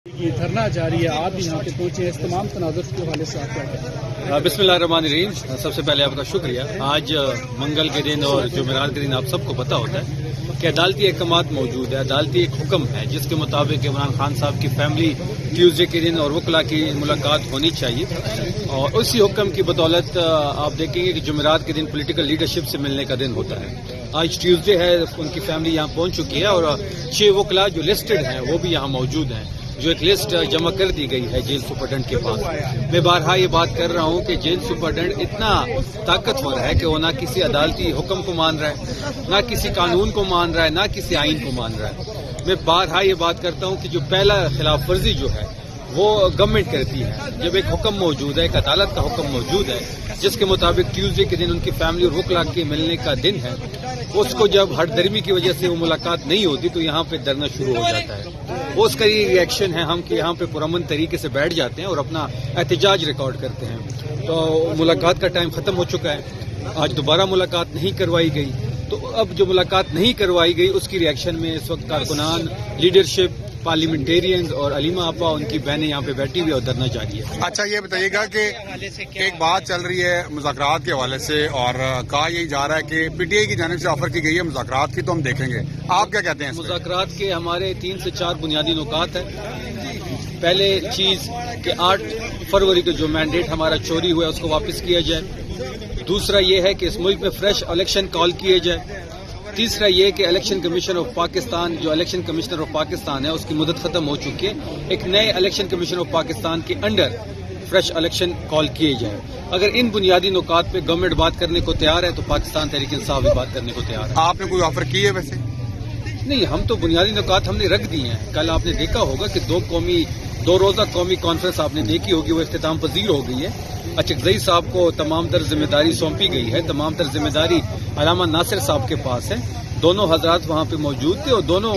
یہ دھرنا جاری ہے، آپ بھی یہاں پہ پہنچے ہیں، اس تمام تناظر کے حوالے سے آپ کیا کہتے ہیں؟ بسم اللہ الرحمن الرحیم۔ سب سے پہلے آپ کا شکریہ۔ آج منگل کے دن اور جمعرات کے دن آپ سب کو پتہ ہوتا ہے کہ عدالتی احکامات موجود ہے، عدالتی ایک حکم ہے جس کے مطابق عمران خان صاحب کی فیملی ٹیوزڈے کے دن اور وکلاء کی ملاقات ہونی چاہیے، اور اسی حکم کی بدولت آپ دیکھیں گے کہ جمعرات کے دن پولیٹیکل لیڈرشپ سے ملنے کا دن ہوتا ہے۔ آج ٹیوزڈے ہے، ان کی فیملی یہاں پہنچ چکی ہے اور 6 وکلاء جو لسٹڈ ہیں وہ بھی یہاں موجود ہیں، جو ایک لسٹ جمع کر دی گئی ہے جیل سپرڈنٹ کے پاس۔ میں بارہا یہ بات کر رہا ہوں کہ جیل سپرڈنٹ اتنا طاقتور ہے کہ وہ نہ کسی عدالتی حکم کو مان رہا ہے، نہ کسی قانون کو مان رہا ہے، نہ کسی آئین کو مان رہا ہے۔ میں بارہا یہ بات کرتا ہوں کہ جو پہلا خلاف ورزی جو ہے وہ گورنمنٹ کرتی ہے، جب ایک حکم موجود ہے، ایک عدالت کا حکم موجود ہے جس کے مطابق ٹیوزڈے کے دن ان کی فیملی اور وکلاء کے ملنے کا دن ہے، اس کو جب ہٹ درمی کی وجہ سے وہ ملاقات نہیں ہوتی تو یہاں پہ دھرنا شروع ہو جاتا ہے۔ اس کا یہ ری ایکشن ہے ہم کہ یہاں پہ پرامن طریقے سے بیٹھ جاتے ہیں اور اپنا احتجاج ریکارڈ کرتے ہیں۔ تو ملاقات کا ٹائم ختم ہو چکا ہے، آج دوبارہ ملاقات نہیں کروائی گئی، تو اب جو ملاقات نہیں کروائی گئی اس کی ری ایکشن میں اس وقت کارکنان، لیڈرشپ، پارلیمنٹیرینز اور علیمہ آپا ان کی بہنیں یہاں پہ بیٹھی ہوئی اور دھرنا جاری ہے۔ اچھا یہ بتائیے گا کہ ایک بات چل رہی ہے مذاکرات کے حوالے سے، اور کہا یہی جا رہا ہے کہ پی ٹی آئی کی جانب سے آفر کی گئی ہے مذاکرات کی، تو ہم دیکھیں گے، آپ کیا کہتے ہیں اس پہ؟ مذاکرات کے ہمارے 3 سے 4 بنیادی نکات ہیں۔ پہلے چیز کہ 8 فروری کو جو مینڈیٹ ہمارا چوری ہوا ہے اس کو واپس کیا جائے۔ دوسرا یہ ہے کہ اس ملک میں فریش الیکشن کال کیے جائے۔ تیسرا یہ کہ الیکشن کمیشن آف پاکستان، جو الیکشن کمشنر آف پاکستان ہے اس کی مدت ختم ہو چکی ہے، ایک نئے الیکشن کمیشن آف پاکستان کے انڈر فریش الیکشن کال کیے جائے۔ اگر ان بنیادی نکات پہ گورنمنٹ بات کرنے کو تیار ہے تو پاکستان تحریک انصاف بھی بات کرنے کو تیار ہے۔ آپ نے کوئی آفر کی ہے ویسے؟ نہیں، ہم تو بنیادی نکات ہم نے رکھ دی ہیں۔ کل آپ نے دیکھا ہوگا کہ 2 روزہ قومی کانفرنس آپ نے دیکھی ہوگی، وہ اختتام پذیر ہو گئی ہے۔ اچکزئی صاحب کو تمام تر ذمہ داری سونپی گئی ہے، تمام تر ذمہ داری علامہ ناصر صاحب کے پاس ہے۔ دونوں حضرات وہاں پہ موجود تھے اور دونوں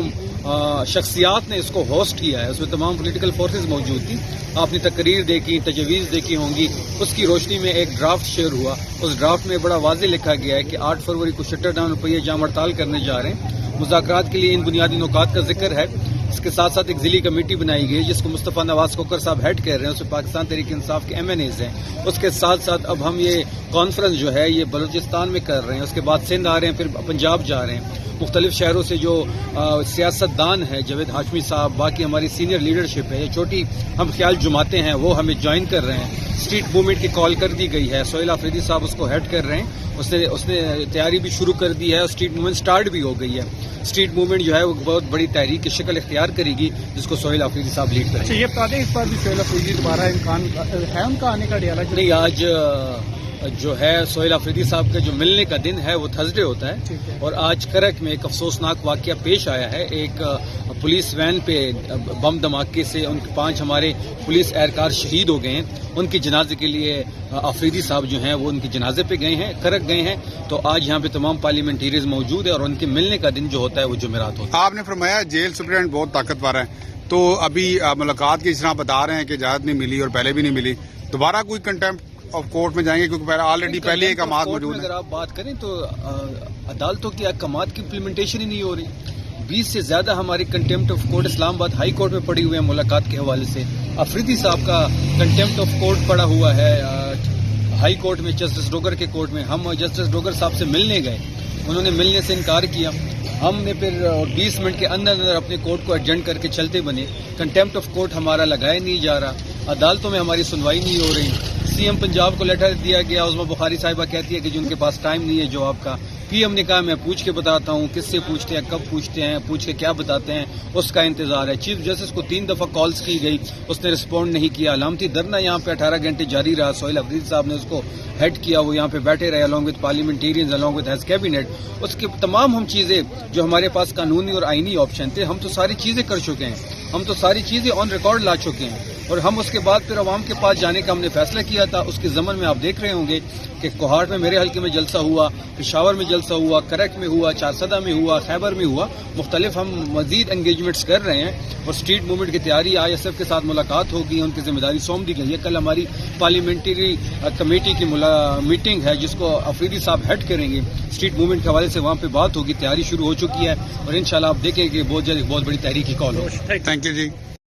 شخصیات نے اس کو ہوسٹ کیا ہے، اس میں تمام پولیٹیکل فورسز موجود تھی۔ آپ نے تقریر دیکھی، تجویز دیکھی ہوں گی، اس کی روشنی میں ایک ڈرافٹ شیئر ہوا۔ اس ڈرافٹ میں بڑا واضح لکھا گیا ہے کہ 8 فروری کو شٹر ڈاؤن روپیہ جام ہڑتال کرنے جا رہے ہیں۔ مذاکرات کے لیے ان بنیادی نکات کا ذکر ہے۔ اس کے ساتھ ساتھ ایک ذیلی کمیٹی بنائی گئی جس کو مصطفیٰ نواز کوکر صاحب ہیڈ کر رہے ہیں، اس میں پاکستان تحریک انصاف کے ایم این ایز ہیں۔ اس کے ساتھ ساتھ اب ہم یہ کانفرنس جو ہے یہ بلوچستان میں کر رہے ہیں، اس کے بعد سندھ آ رہے ہیں، پھر پنجاب جا رہے ہیں۔ مختلف شہروں سے جو سیاست دان ہے، جاوید ہاشمی صاحب، باقی ہماری سینئر لیڈرشپ ہے، یہ چھوٹی ہم خیال جماعتیں ہیں، وہ ہمیں جوائن کر رہے ہیں۔ اسٹریٹ موومنٹ کی کال کر دی گئی ہے، سہیل آفریدی صاحب اس کو ہیڈ کر رہے ہیں، اس نے تیاری بھی شروع کر دی ہے، اور اسٹریٹ موومنٹ سٹارٹ بھی ہو گئی ہے۔ اسٹریٹ موومنٹ جو ہے وہ بہت بڑی تحریک کی شکل اختیار کرے گی جس کو سہیل آفریدی صاحب لیڈ کریں گے۔ یہ بتا دیں اس بار بھی سہیل آفریدی دوبارہ امکان ہے ان کا آنے کا ڈیالہ؟ نہیں، آج جو ہے سہیل آفریدی صاحب کا جو ملنے کا دن ہے وہ تھرسڈے ہوتا ہے، اور آج کرک میں ایک افسوسناک واقعہ پیش آیا ہے۔ ایک پولیس وین پہ بم دھماکے سے ان کے 5 ہمارے پولیس اہلکار شہید ہو گئے ہیں۔ ان کے جنازے کے لیے آفریدی صاحب جو ہیں وہ ان کے جنازے پہ گئے ہیں، کرک گئے ہیں، تو آج یہاں پہ تمام پارلیمنٹیریز موجود ہیں اور ان کے ملنے کا دن جو ہوتا ہے وہ جمعرات ہوتا ہے۔ آپ نے فرمایا جیل سپرنٹینڈنٹ بہت طاقتور ہے، تو ابھی ملاقات کی جس طرح بتا رہے ہیں کہ اجازت نہیں ملی اور پہلے بھی نہیں ملی، دوبارہ کوئی کنٹمپٹ آف کورٹ میں جائیں گے؟ کیونکہ آلریڈی پہلے احکامات موجود ہیں۔ اگر آپ بات کریں تو عدالتوں کے احکامات کی امپلیمنٹیشن ہی نہیں ہو رہی۔ 20 سے زیادہ ہماری کنٹمپٹ آف کورٹ اسلام آباد ہائی کورٹ میں پڑی ہوئی ہے ملاقات کے حوالے سے۔ آفریدی صاحب کا کنٹمپٹ آف کورٹ پڑا ہوا ہے ہائی کورٹ میں، جسٹس ڈوگر کے کورٹ میں۔ ہم جسٹس ڈوگر صاحب سے ملنے گئے، انہوں نے ملنے سے انکار کیا۔ ہم نے پھر 20 منٹ کے اندر اپنے کورٹ کو ایڈجنٹ کر کے چلتے بنے۔ کنٹمپٹ آف کورٹ ہمارا لگایا نہیں جا رہا، عدالتوں میں ہماری سنوائی نہیں ہو رہی۔ سی ایم پنجاب کو لیٹر دیا گیا، عظمیٰ بخاری صاحبہ کہتی ہے کہ جو ان کے پاس ٹائم نہیں ہے جواب کا۔ پی ایم نے کہا میں پوچھ کے بتاتا ہوں، کس سے پوچھتے ہیں، کب پوچھتے ہیں، پوچھ کے کیا بتاتے ہیں، اس کا انتظار ہے۔ چیف جسٹس کو 3 دفعہ کالز کی گئی، اس نے رسپونڈ نہیں کیا۔ علامتی دھرنا یہاں پہ 18 گھنٹے جاری رہا، سہیل آفریدی صاحب نے اس کو ہیڈ کیا، وہ یہاں پہ بیٹھے رہے along with parliamentarians, along with his cabinet۔ اس کی تمام ہم چیزیں جو ہمارے پاس قانونی اور آئینی آپشن تھے، ہم تو ساری چیزیں کر چکے ہیں، ہم تو ساری چیزیں آن ریکارڈ لا چکے ہیں، اور ہم اس کے بعد پھر عوام کے پاس جانے کا ہم نے فیصلہ کیا تھا۔ اس کے ضمن میں آپ دیکھ رہے ہوں گے کہ کوہاٹ میں میرے حلقے میں جلسہ ہوا، پشاور میں جلسہ ہوا، کرک میں ہوا، چارسدہ میں ہوا، خیبر میں ہوا، مختلف ہم مزید انگیجمنٹس کر رہے ہیں، اور اسٹریٹ موومنٹ کی تیاری آئی ایس ایف کے ساتھ ملاقات ہوگی، ان کی ذمہ داری سونپ دی گئی ہے۔ کل ہماری پارلیمنٹری کمیٹی کی میٹنگ ہے جس کو آفریدی صاحب ہیڈ کریں گے، اسٹریٹ موومنٹ کے حوالے سے وہاں پہ بات ہوگی، تیاری شروع ہو چکی ہے، اور انشاءاللہ آپ دیکھیں کہ بہت جلد بہت بڑی تحریک کی کال ہوگی۔ Thank you G.